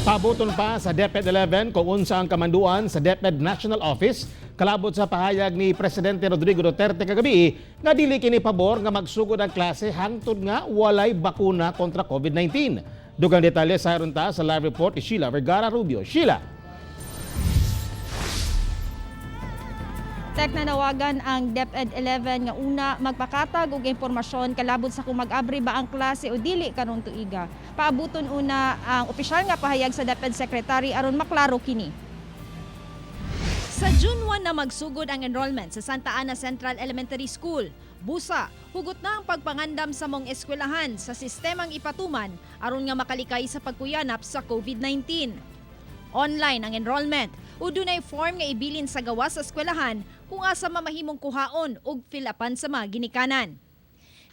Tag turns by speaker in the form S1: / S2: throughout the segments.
S1: Pabuton pa sa DEPED 11 kung unsa ang kamanduan sa DEPED National Office kalabot sa pahayag ni Presidente Duterte kagabi nga dili kini pabor nga magsugod ang klase hangtod nga walay bakuna kontra COVID-19. Dugang detalye sa aron ta sa live report ni Sheila Vergara Rubio. Sheila.
S2: Nanawagan ang DEPED 11 nga una magpakatag og impormasyon kalabot sa kung mag-abri ba ang klase o dili karon tuiga. Paabuton una ang opisyal nga pahayag sa DEPED Secretary aron maklaro kini. Sa June 1 na magsugod ang enrollment sa Santa Ana Central Elementary School. Busa, hugot na ang pagpangandam sa mong eskwelahan sa sistemang ipatuman aron nga makalikay sa pagkuyanap sa COVID-19. Online ang enrollment o dunay form nga ibilin sa gawas sa eskwelahan kung asa mamahimong kuhaon og fill-upan sa mga ginikanan.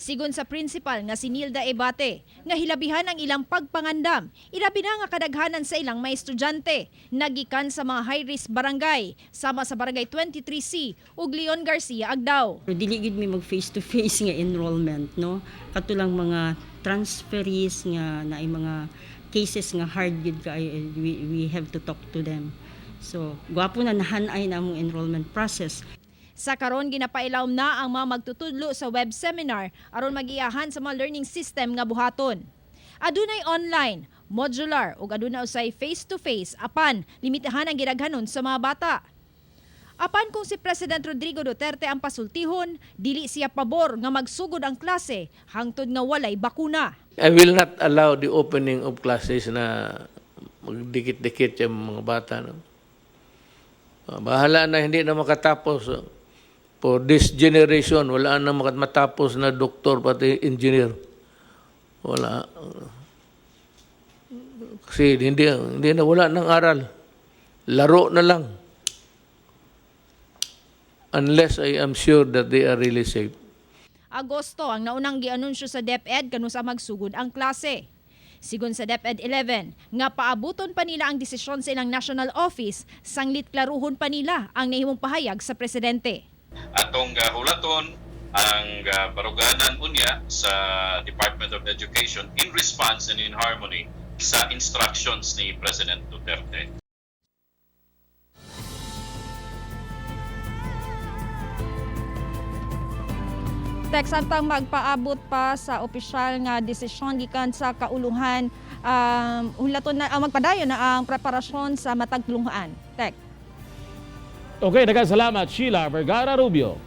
S2: Sigon sa principal nga si Nilda Ebate, nga hilabihan ang ilang pagpangandam, ilabi na nga kadaghanan sa ilang mga estudyante, nagikan sa mga high-risk barangay, sama sa barangay 23C ug Leon Garcia Agdao.
S3: Dili gid mi mag face-to-face nga enrollment, no? Katulang mga transferees nga naay mga cases nga hard gid kay we have to talk to them. So, gwapo na nahanay na among enrollment process.
S2: Sa karon ginapailaw na ang mga magtutudlo sa web seminar aron magiyahan sa mga learning system nga buhaton. Adunay online, modular ug aduna usay face-to-face apan limitahan ang gidaghanon sa mga bata. Apan kung si President Rodrigo Duterte ang pasultihon, dili siya pabor nga magsugod ang klase hangtod nga walay bakuna.
S4: I will not allow the opening of classes na magdikit-dikit yung mga bata. No? Bahala na hindi na makatapos. For this generation, wala na matapos na doktor pati engineer. Wala. Kasi hindi na wala ng aral. Laro na lang. Unless I am sure that they are really safe.
S2: Agosto ang naunang gianunsyo sa DEPED kanu sa magsugod ang klase. Sigon sa DEPED 11, nga paabuton pa nila ang desisyon sa ilang national office, sanglit klaruhon pa nila ang nahimong pahayag sa presidente.
S5: Atong hulaton ang baruganan unya sa Department of Education in response and in harmony sa instructions ni President Duterte.
S2: Samtang magpaabot pa sa opisyal nga desisyon gikan sa kauluhan, hulaton na magpadayon na ang preparasyon sa matag tulungan.
S1: Okay, daghang salamat Sheila Vergara Rubio.